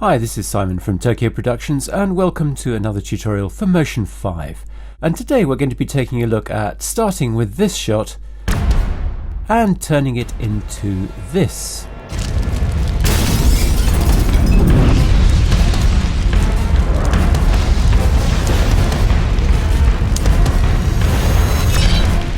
Hi, this is Simon from Tokyo Productions and welcome to another tutorial for Motion 5. And today we're going to be taking a look at starting with this shot and turning it into this.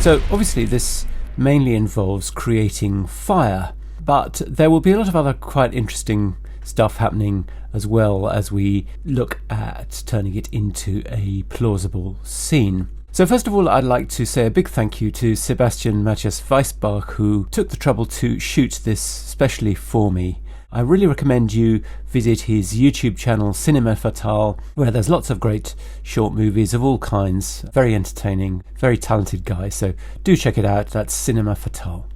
So obviously this mainly involves creating fire, but there will be a lot of other quite interesting stuff happening as well as we look at turning it into a plausible scene. So first of all, I'd like to say a big thank you to Sebastian Matthias Weisbach, who took the trouble to shoot this specially for me. I really recommend you visit his YouTube channel Cinema Fatale, where there's lots of great short movies of all kinds. Very entertaining, very talented guy, so do check it out. That's Cinema Fatale.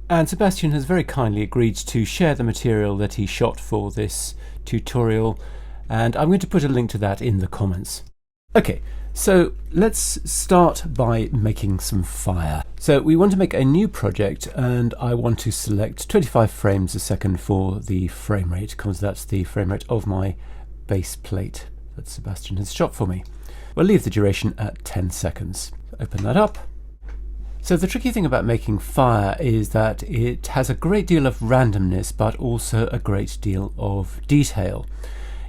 And Sebastian has very kindly agreed to share the material that he shot for this tutorial, and I'm going to put a link to that in the comments. Okay, so let's start by making some fire. So we want to make a new project, and I want to select 25 frames a second for the frame rate, because that's the frame rate of my base plate that Sebastian has shot for me. We'll leave the duration at 10 seconds. Open that up. So the tricky thing about making fire is that it has a great deal of randomness, but also a great deal of detail.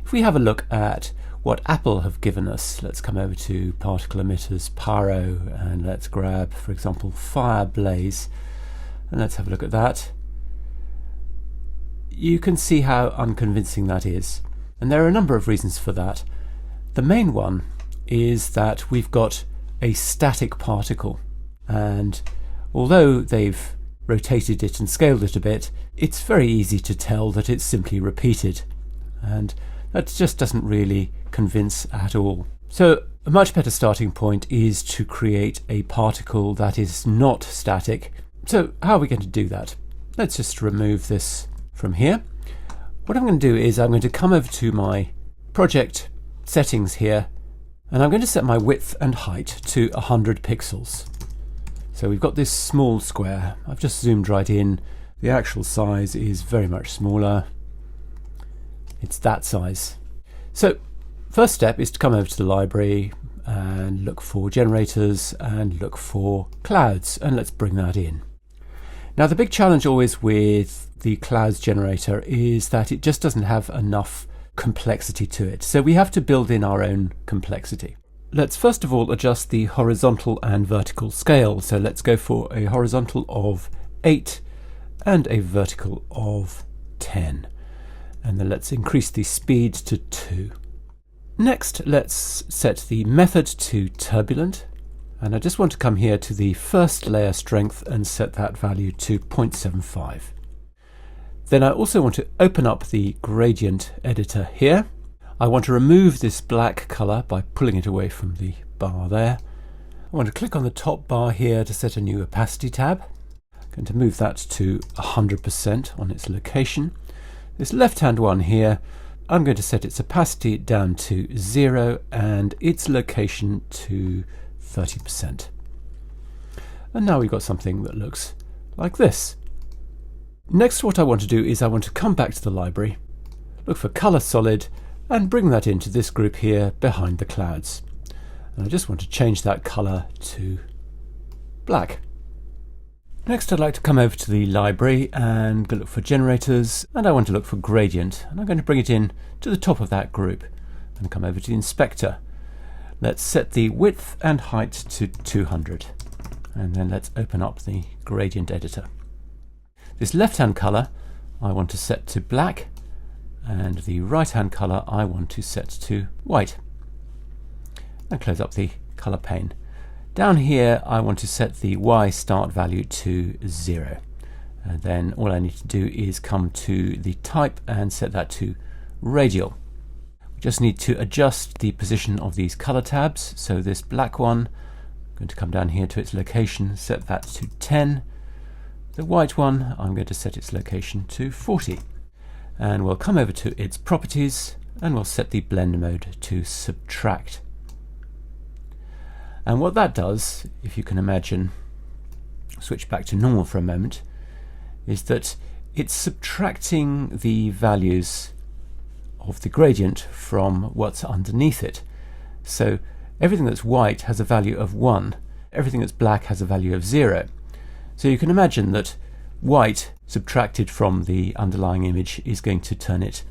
If we have a look at what Apple have given us, let's come over to particle emitters, pyro, and let's grab, for example, fire blaze, and let's have a look at that. You can see how unconvincing that is, and there are a number of reasons for that. The main one is that we've got a static particle. And although they've rotated it and scaled it a bit, it's very easy to tell that it's simply repeated, and that just doesn't really convince at all. So a much better starting point is to create a particle that is not static. So how are we going to do that? Let's just remove this from here. What I'm going to do is I'm going to come over to my project settings here, and I'm going to set my width and height to 100 pixels. So we've got this small square. I've just zoomed right in. The actual size is very much smaller. It's that size. So first step is to come over to the library and look for generators and look for clouds, and let's bring that in. Now the big challenge always with the clouds generator is that it just doesn't have enough complexity to it. So we have to build in our own complexity. Let's first of all adjust the horizontal and vertical scale. So let's go for a horizontal of 8 and a vertical of 10. And then let's increase the speed to 2. Next, let's set the method to turbulent. And I just want to come here to the first layer strength and set that value to 0.75. Then I also want to open up the gradient editor here. I want to remove this black colour by pulling it away from the bar there. I want to click on the top bar here to set a new opacity tab. I'm going to move that to 100% on its location. This left-hand one here, I'm going to set its opacity down to 0 and its location to 30%. And now we've got something that looks like this. Next, what I want to do is I want to come back to the library, look for colour solid, and bring that into this group here behind the clouds. And I just want to change that colour to black. Next, I'd like to come over to the library and go look for generators, and I want to look for gradient, and I'm going to bring it in to the top of that group and come over to the inspector. Let's set the width and height to 200, and then let's open up the gradient editor. This left-hand colour I want to set to black, and the right hand colour I want to set to white, and close up the colour pane. Down here I want to set the Y start value to 0, and then all I need to do is come to the type and set that to radial. We just need to adjust the position of these colour tabs. So this black one, I'm going to come down here to its location, set that to 10. The white one, I'm going to set its location to 40. And we'll come over to its properties and we'll set the blend mode to subtract. And what that does, if you can imagine, switch back to normal for a moment, is that it's subtracting the values of the gradient from what's underneath it. So everything that's white has a value of 1, everything that's black has a value of 0. So you can imagine that white subtracted from the underlying image is going to turn it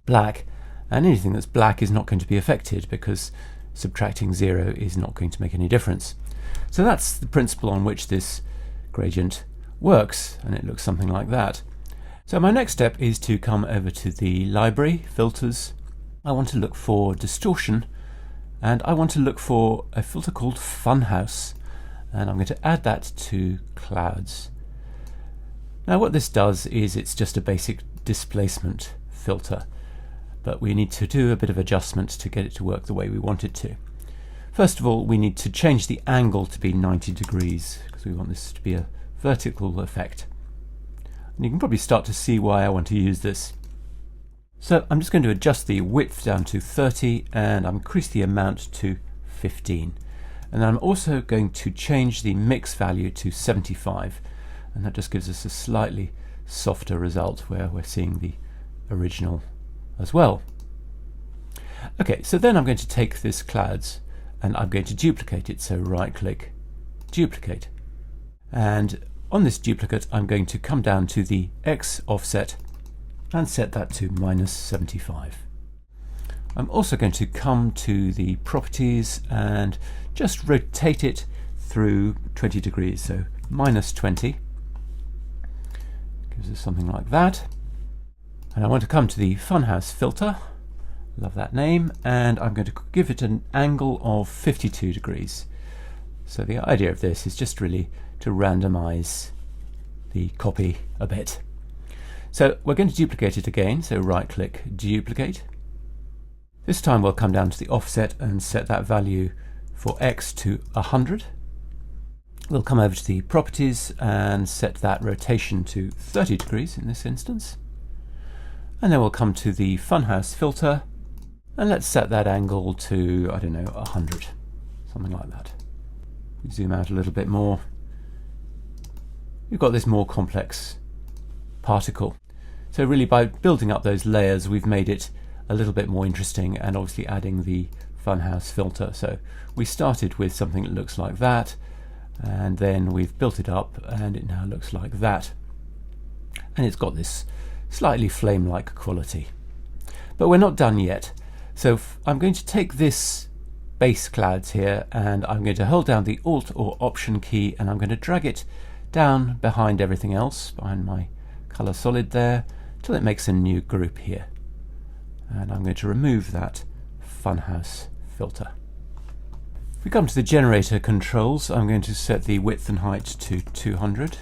black, and anything that's black is not going to be affected because subtracting 0 is not going to make any difference. So that's the principle on which this gradient works, and it looks something like that. So my next step is to come over to the library, filters. I want to look for distortion, and I want to look for a filter called Funhouse, and I'm going to add that to clouds. Now what this does is it's just a basic displacement filter, but we need to do a bit of adjustment to get it to work the way we want it to. First of all, we need to change the angle to be 90 degrees because we want this to be a vertical effect. And you can probably start to see why I want to use this. So I'm just going to adjust the width down to 30 and I'll increase the amount to 15. And I'm also going to change the mix value to 75, and that just gives us a slightly softer result where we're seeing the original as well. Okay, so then I'm going to take this clouds and I'm going to duplicate it. So right click, duplicate. And on this duplicate, I'm going to come down to the X offset and set that to -75. I'm also going to come to the properties and just rotate it through 20 degrees, so -20. Gives us something like that. And I want to come to the Funhouse filter, love that name, and I'm going to give it an angle of 52 degrees. So the idea of this is just really to randomize the copy a bit. So we're going to duplicate it again, so right click, duplicate. This time we'll come down to the offset and set that value for X to 100. We'll come over to the properties and set that rotation to 30 degrees in this instance. And then we'll come to the Funhouse filter and let's set that angle to, I don't know, 100, something like that. Zoom out a little bit more. We've got this more complex particle. So really by building up those layers, we've made it a little bit more interesting and obviously adding the Funhouse filter. So we started with something that looks like that, and then we've built it up and it now looks like that. And it's got this slightly flame-like quality. But we're not done yet. So I'm going to take this base clouds here and I'm going to hold down the Alt or Option key and I'm going to drag it down behind everything else, behind my color solid there, till it makes a new group here. And I'm going to remove that Funhouse filter. If we come to the generator controls, I'm going to set the width and height to 200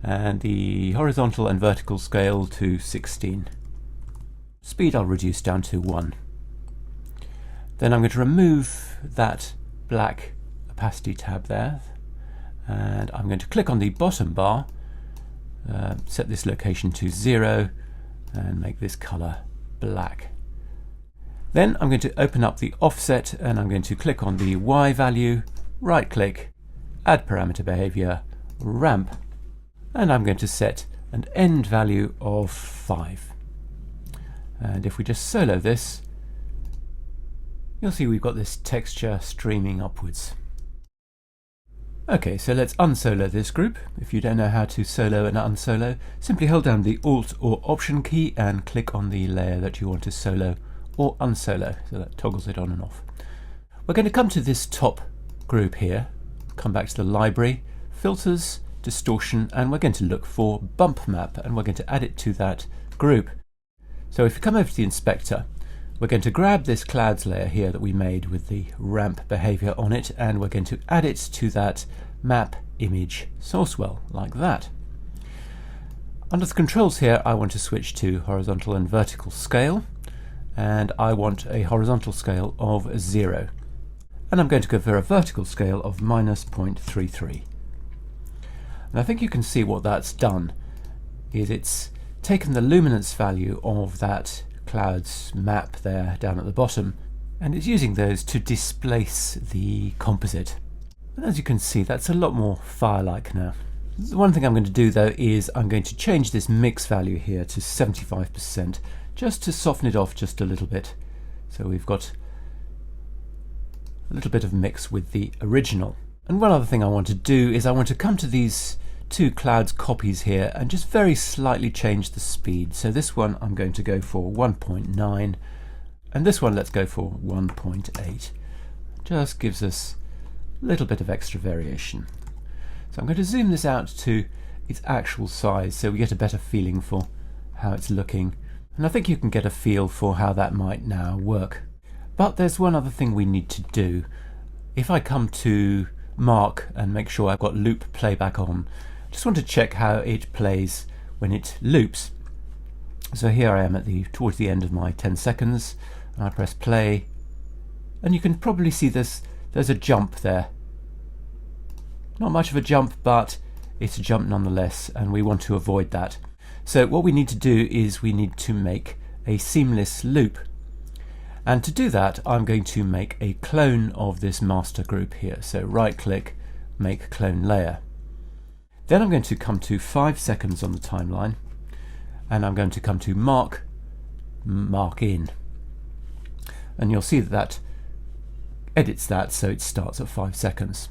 and the horizontal and vertical scale to 16. Speed I'll reduce down to 1. Then I'm going to remove that black opacity tab there and I'm going to click on the bottom bar, set this location to 0 and make this color black. Then I'm going to open up the offset and I'm going to click on the Y value, right click, add parameter behavior, ramp, and I'm going to set an end value of 5. And if we just solo this, you'll see we've got this texture streaming upwards. Okay, so let's unsolo this group. If you don't know how to solo and unsolo, simply hold down the Alt or Option key and click on the layer that you want to solo or unsolo, so that toggles it on and off. We're going to come to this top group here, come back to the library, filters, distortion, and we're going to look for bump map and we're going to add it to that group. So if you come over to the inspector, we're going to grab this clouds layer here that we made with the ramp behavior on it and we're going to add it to that map image source well, like that. Under the controls here, I want to switch to horizontal and vertical scale, and I want a horizontal scale of 0. And I'm going to go for a vertical scale of -0.33. And I think you can see what that's done is it's taken the luminance value of that clouds map there down at the bottom and it's using those to displace the composite. And as you can see, that's a lot more fire-like now. The one thing I'm going to do though is I'm going to change this mix value here to 75% just to soften it off just a little bit. So we've got a little bit of mix with the original. And one other thing I want to do is I want to come to these two clouds copies here and just very slightly change the speed. So this one I'm going to go for 1.9 and this one let's go for 1.8. Just gives us a little bit of extra variation. So I'm going to zoom this out to its actual size so we get a better feeling for how it's looking. And I think you can get a feel for how that might now work. But there's one other thing we need to do. If I come to mark and make sure I've got loop playback on, just want to check how it plays when it loops. So here I am towards the end of my 10 seconds, and I press play, and you can probably see there's a jump there. Not much of a jump, but it's a jump nonetheless, and we want to avoid that. So what we need to do is we need to make a seamless loop. And to do that, I'm going to make a clone of this master group here. So right click, make clone layer. Then I'm going to come to 5 seconds on the timeline, and I'm going to come to mark in. And you'll see that edits that so it starts at 5 seconds.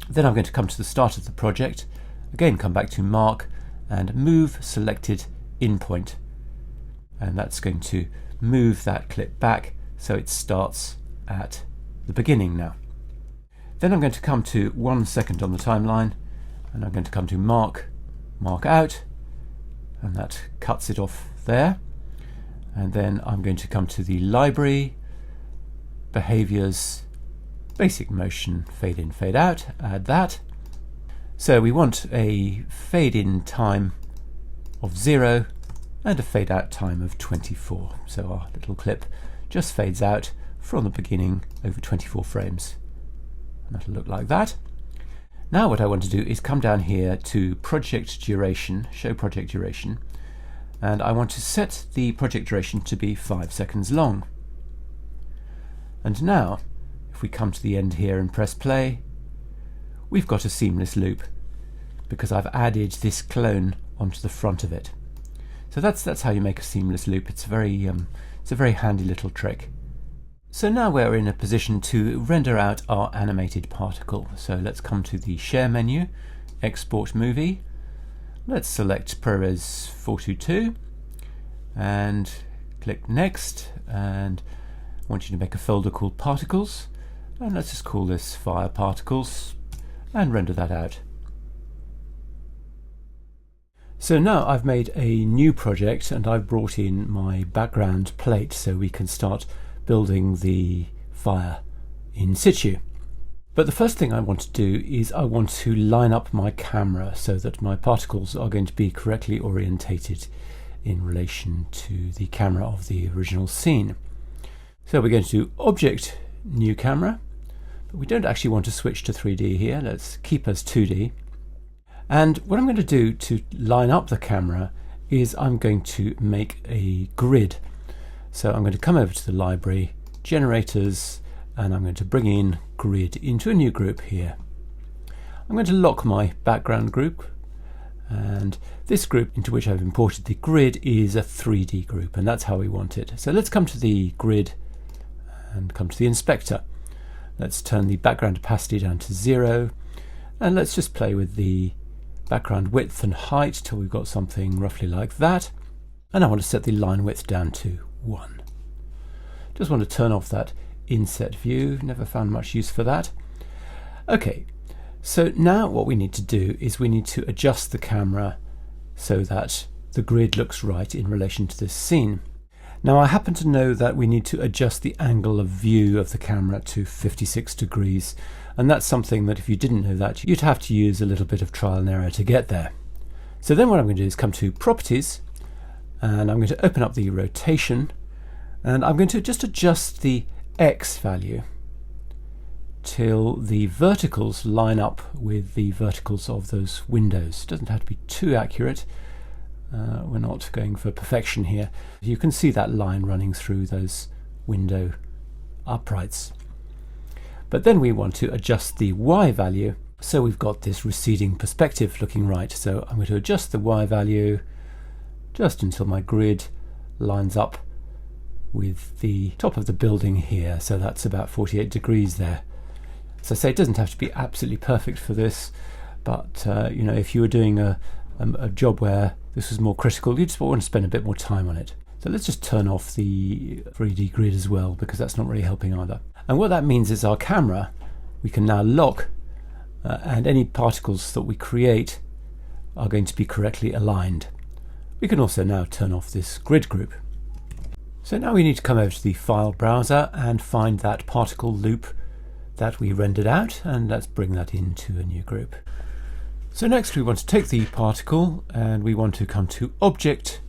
Then I'm going to come to the start of the project, again come back to mark and move selected in point. And that's going to move that clip back so it starts at the beginning now. Then I'm going to come to 1 second on the timeline, and I'm going to come to mark out, and that cuts it off there. And then I'm going to come to the library, behaviors, basic motion, fade in, fade out, add that. So we want a fade in time of 0 and a fade out time of 24. So our little clip just fades out from the beginning over 24 frames. And that'll look like that. Now what I want to do is come down here to project duration, show project duration, and I want to set the project duration to be 5 seconds long. And now if we come to the end here and press play, we've got a seamless loop because I've added this clone onto the front of it. So that's how you make a seamless loop. It's a very handy little trick. So now we're in a position to render out our animated particle. So let's come to the share menu, export movie. Let's select ProRes 422 and click next, and I want you to make a folder called particles, and let's just call this fire particles and render that out. So now I've made a new project and I've brought in my background plate so we can start building the fire in situ. But the first thing I want to do is I want to line up my camera so that my particles are going to be correctly orientated in relation to the camera of the original scene. So we're going to do Object, New Camera, but we don't actually want to switch to 3D here. Let's keep as 2D. And what I'm going to do to line up the camera is I'm going to make a grid. So I'm going to come over to the library, generators, and I'm going to bring in grid into a new group here. I'm going to lock my background group, and this group into which I've imported the grid is a 3D group, and that's how we want it. So let's come to the grid and come to the inspector. Let's turn the background opacity down to 0, and let's just play with the background width and height till we've got something roughly like that. And I want to set the line width down to 1. Just want to turn off that inset view, never found much use for that. Okay, so now what we need to do is we need to adjust the camera so that the grid looks right in relation to this scene. Now I happen to know that we need to adjust the angle of view of the camera to 56 degrees, and that's something that if you didn't know that, you'd have to use a little bit of trial and error to get there. So then what I'm going to do is come to Properties, and I'm going to open up the rotation, and I'm going to just adjust the X value till the verticals line up with the verticals of those windows. It doesn't have to be too accurate. We're not going for perfection here. You can see that line running through those window uprights. But then we want to adjust the Y value so we've got this receding perspective looking right. So I'm going to adjust the Y value just until my grid lines up with the top of the building here, so that's about 48 degrees there. As I say, it doesn't have to be absolutely perfect for this, but if you were doing a job where this was more critical, you just want to spend a bit more time on it. So let's just turn off the 3D grid as well, because that's not really helping either. And what that means is our camera, we can now lock, and any particles that we create are going to be correctly aligned. We can also now turn off this grid group. So now we need to come over to the file browser and find that particle loop that we rendered out, and let's bring that into a new group. So next we want to take the particle and we want to come to Object,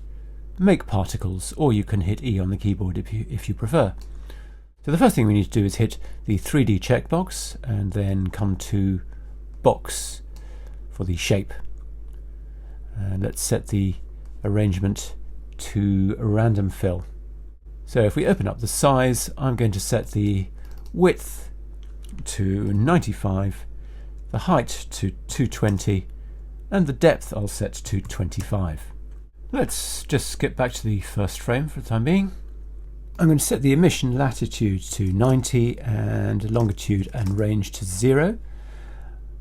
Make Particles, or you can hit E on the keyboard if you prefer. So the first thing we need to do is hit the 3D checkbox and then come to Box for the shape. And let's set the arrangement to random fill. So if we open up the size, I'm going to set the width to 95, the height to 220, and the depth I'll set to 25. Let's just skip back to the first frame for the time being. I'm going to set the emission latitude to 90 and longitude and range to 0.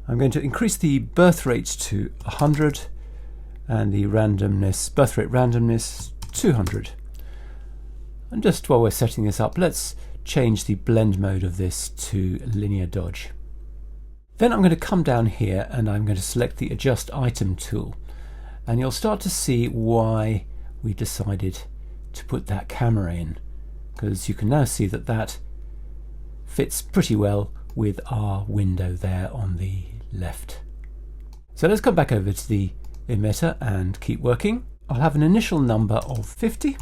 I'm going to increase the birth rate to 100 and the birth rate randomness 200. And just while we're setting this up, let's change the blend mode of this to linear dodge. Then I'm going to come down here and I'm going to select the Adjust Item tool, and you'll start to see why we decided to put that camera in, because you can now see that that fits pretty well with our window there on the left. So let's come back over to the emitter and keep working. I'll have an initial number of 50.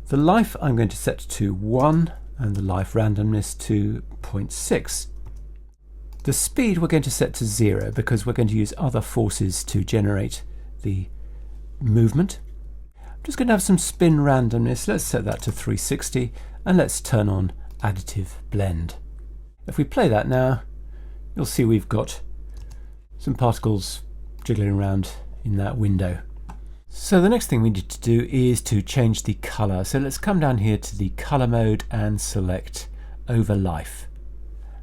The life I'm going to set to 1 and the life randomness to 0.6. The speed we're going to set to 0 because we're going to use other forces to generate the movement. I'm just going to have some spin randomness. Let's set that to 360 and let's turn on additive blend. If we play that now, you'll see we've got some particles jiggling around in that window. So the next thing we need to do is to change the color. So let's come down here to the color mode and select over life.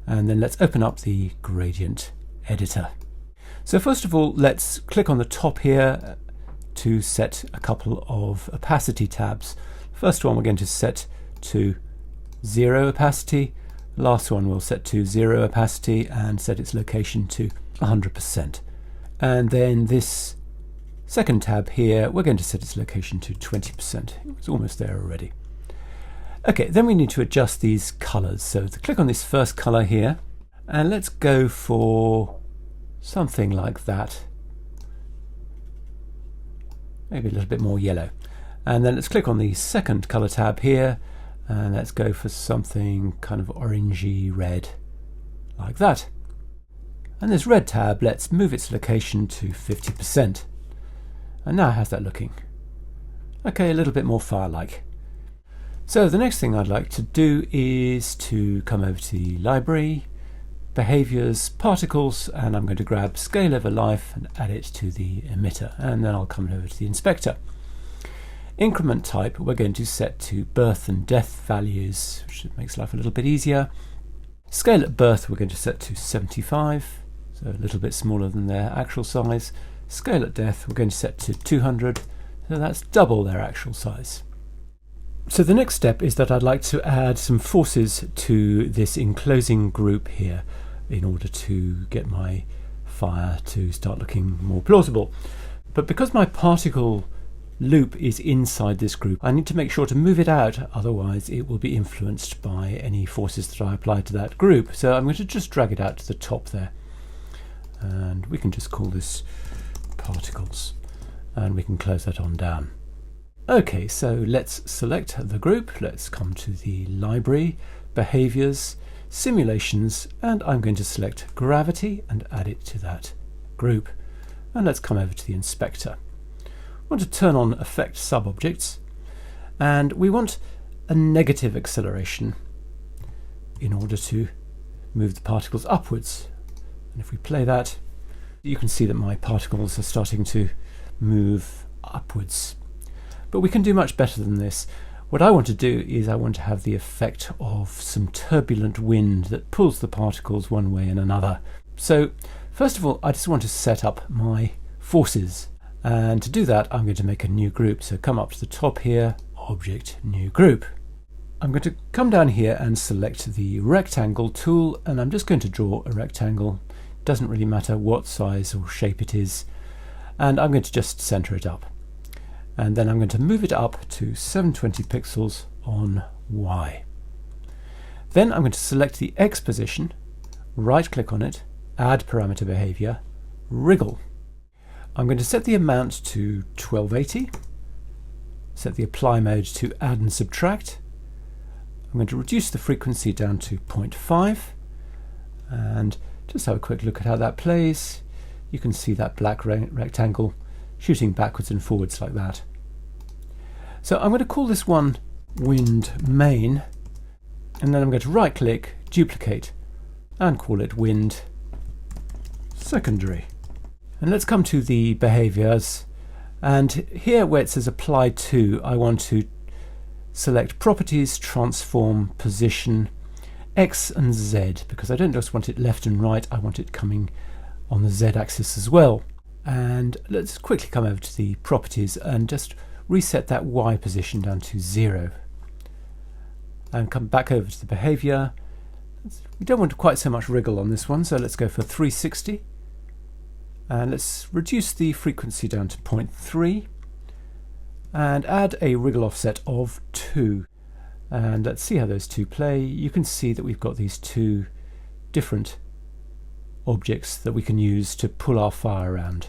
And then let's open up the gradient editor. So first of all, let's click on the top here to set a couple of opacity tabs. First one we're going to set to 0 opacity. Last one we'll set to 0 opacity and set its location to 100%. And then this second tab here, we're going to set its location to 20%. It's almost there already. Okay, then we need to adjust these colors. So to click on this first color here, and let's go for something like that. Maybe a little bit more yellow. And then let's click on the second color tab here, and let's go for something kind of orangey red, like that. And this red tab, let's move its location to 50%. And now how's that looking? Okay, a little bit more fire-like. So the next thing I'd like to do is to come over to the library, behaviors, particles, and I'm going to grab scale over life and add it to the emitter, and then I'll come over to the inspector. Increment type we're going to set to birth and death values, which makes life a little bit easier. Scale at birth we're going to set to 75, so a little bit smaller than their actual size. Scale at death we're going to set to 200, so that's double their actual size. So the next step is that I'd like to add some forces to this enclosing group here in order to get my fire to start looking more plausible. But because my particle loop is inside this group, I need to make sure to move it out, otherwise it will be influenced by any forces that I apply to that group. So I'm going to just drag it out to the top there, and we can just call this particles, and we can close that on down. Okay, so let's select the group. Let's come to the library, behaviors, simulations, and I'm going to select gravity and add it to that group. And let's come over to the inspector. I want to turn on affect subobjects, and we want a negative acceleration in order to move the particles upwards. And if we play that, you can see that my particles are starting to move upwards. But we can do much better than this. What I want to do is I want to have the effect of some turbulent wind that pulls the particles one way and another. So first of all, I just want to set up my forces. And to do that, I'm going to make a new group. So come up to the top here, Object, New Group. I'm going to come down here and select the rectangle tool, and I'm just going to draw a rectangle. It doesn't really matter what size or shape it is. And I'm going to just center it up. And then I'm going to move it up to 720 pixels on Y. Then I'm going to select the X position, right click on it, add parameter behavior, wriggle. I'm going to set the amount to 1280, set the apply mode to add and subtract. I'm going to reduce the frequency down to 0.5 and just have a quick look at how that plays. You can see that black rectangle shooting backwards and forwards like that. So I'm going to call this one wind main, and then I'm going to right click, duplicate, and call it wind secondary. And let's come to the behaviors, and here where it says apply to, I want to select properties, transform, position, X and Z, because I don't just want it left and right, I want it coming on the Z axis as well. And let's quickly come over to the properties and just reset that Y position down to 0. And come back over to the behavior. We don't want quite so much wriggle on this one, so let's go for 360. And let's reduce the frequency down to 0.3 and add a wriggle offset of 2. And let's see how those two play. You can see that we've got these two different objects that we can use to pull our fire around.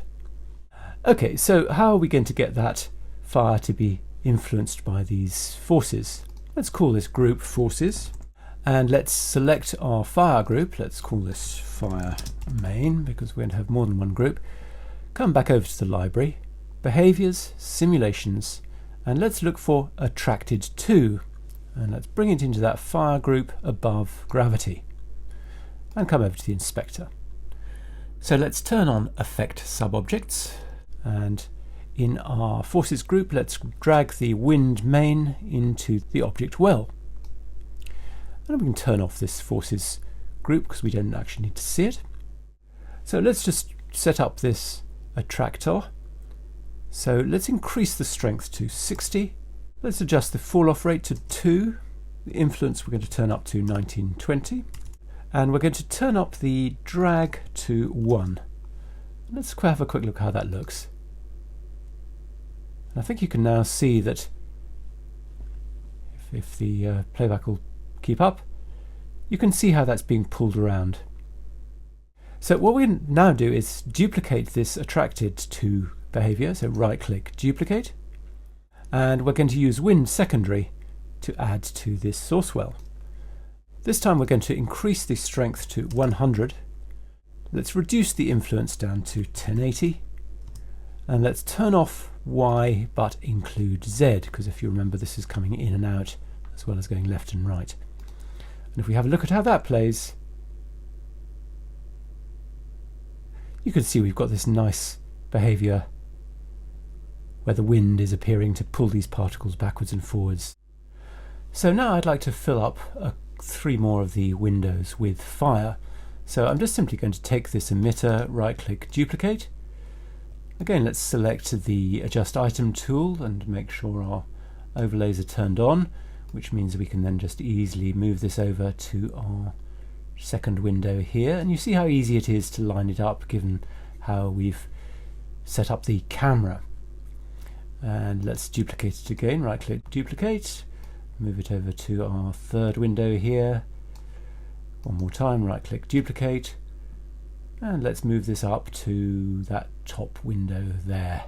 Okay, so how are we going to get that fire to be influenced by these forces? Let's call this group forces, and let's select our fire group. Let's call this fire main because we're going to have more than one group. Come back over to the library, behaviors, simulations, and let's look for attracted to, and let's bring it into that fire group above gravity, and come over to the inspector. So let's turn on affect subobjects, and in our forces group let's drag the wind main into the object well. And we can turn off this forces group because we don't actually need to see it. So let's just set up this attractor. So let's increase the strength to 60. Let's adjust the fall off rate to 2. The influence we're going to turn up to 1920. And we're going to turn up the drag to 1. Let's have a quick look how that looks. And I think you can now see that if the playback will keep up, you can see how that's being pulled around. So what we now do is duplicate this attracted to behavior. So right click, duplicate, and we're going to use wind secondary to add to this source well. This time we're going to increase the strength to 100. Let's reduce the influence down to 1080. And let's turn off Y but include Z, because if you remember this is coming in and out as well as going left and right. And if we have a look at how that plays, you can see we've got this nice behavior where the wind is appearing to pull these particles backwards and forwards. So now I'd like to fill up 3 more of the windows with fire. So I'm just simply going to take this emitter, right click, duplicate. Again, let's select the adjust item tool and make sure our overlays are turned on, which means we can then just easily move this over to our second window here. And you see how easy it is to line it up given how we've set up the camera. And let's duplicate it again, right click, duplicate, move it over to our third window here. One more time, right click, duplicate, and let's move this up to that top window there.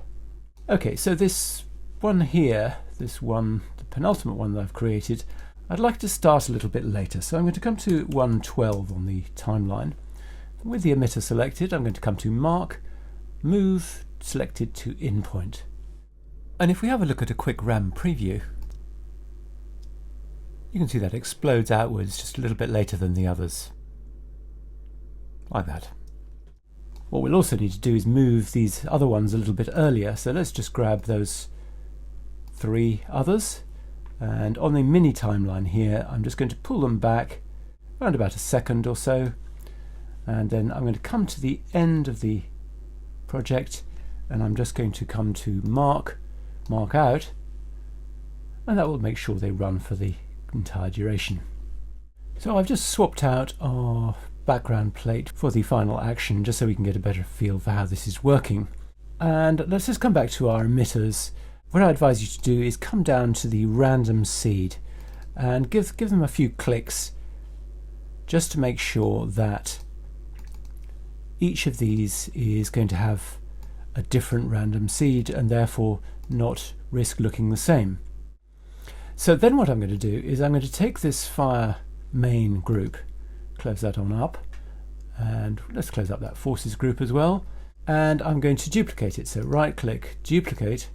Okay, so this one here, this one, the penultimate one that I've created, I'd like to start a little bit later. So I'm going to come to 112 on the timeline. With the emitter selected, I'm going to come to Mark, Move, selected to Endpoint. And if we have a look at a quick RAM preview, you can see that explodes outwards just a little bit later than the others. Like that. What we'll also need to do is move these other ones a little bit earlier, so let's just grab those 3 others, and on the mini timeline here I'm just going to pull them back around about a second or so, and then I'm going to come to the end of the project and I'm just going to come to mark out, and that will make sure they run for the entire duration. So I've just swapped out our background plate for the final action just so we can get a better feel for how this is working. And let's just come back to our emitters. What I advise you to do is come down to the random seed and give them a few clicks just to make sure that each of these is going to have a different random seed and therefore not risk looking the same. So then what I'm going to do is I'm going to take this fire main group, close that on up, and let's close up that forces group as well, and I'm going to duplicate it. So right click, duplicate,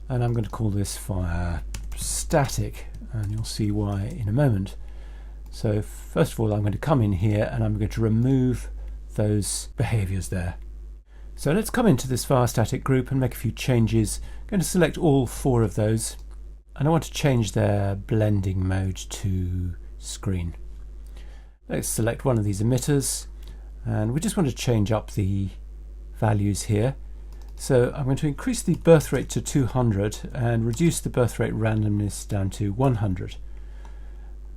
and I'm going to call this fire static, and you'll see why in a moment. So first of all I'm going to come in here and I'm going to remove those behaviors there. So let's come into this fire static group and make a few changes. I'm going to select all 4 of those, and I want to change their blending mode to screen. Let's select one of these emitters, and we just want to change up the values here. So I'm going to increase the birth rate to 200 and reduce the birth rate randomness down to 100.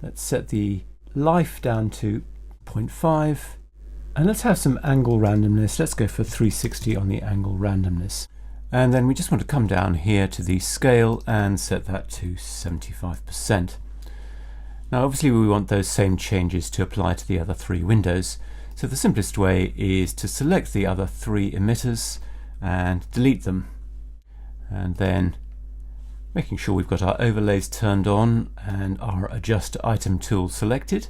Let's set the life down to 0.5, and let's have some angle randomness. Let's go for 360 on the angle randomness. And then we just want to come down here to the scale and set that to 75%. Now obviously we want those same changes to apply to the other 3 windows. So the simplest way is to select the other 3 emitters and delete them. And then making sure we've got our overlays turned on and our adjust item tool selected.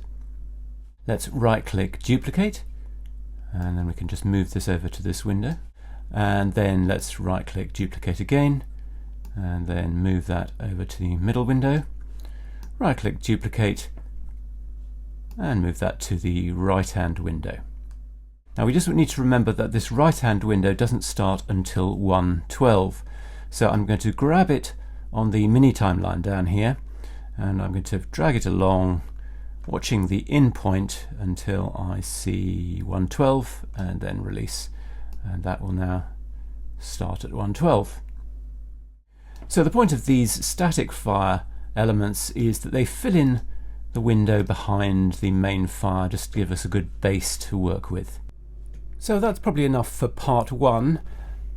Let's right click duplicate, and then we can just move this over to this window. And then let's right click duplicate again, and then move that over to the middle window. Right click duplicate and move that to the right hand window. Now we just need to remember that this right hand window doesn't start until 1:12. So I'm going to grab it on the mini timeline down here, and I'm going to drag it along, watching the in point until I see 1:12 and then release. And that will now start at 1:12. So the point of these static fire elements is that they fill in the window behind the main fire just to give us a good base to work with. So that's probably enough for part 1.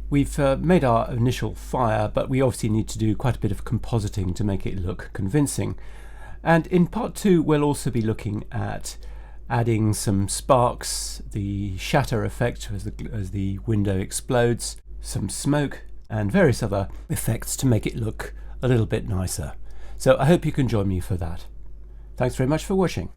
We've made our initial fire, but we obviously need to do quite a bit of compositing to make it look convincing. And in part 2 we'll also be looking at adding some sparks, the shatter effect as the window explodes, some smoke, and various other effects to make it look a little bit nicer. So I hope you can join me for that. Thanks very much for watching.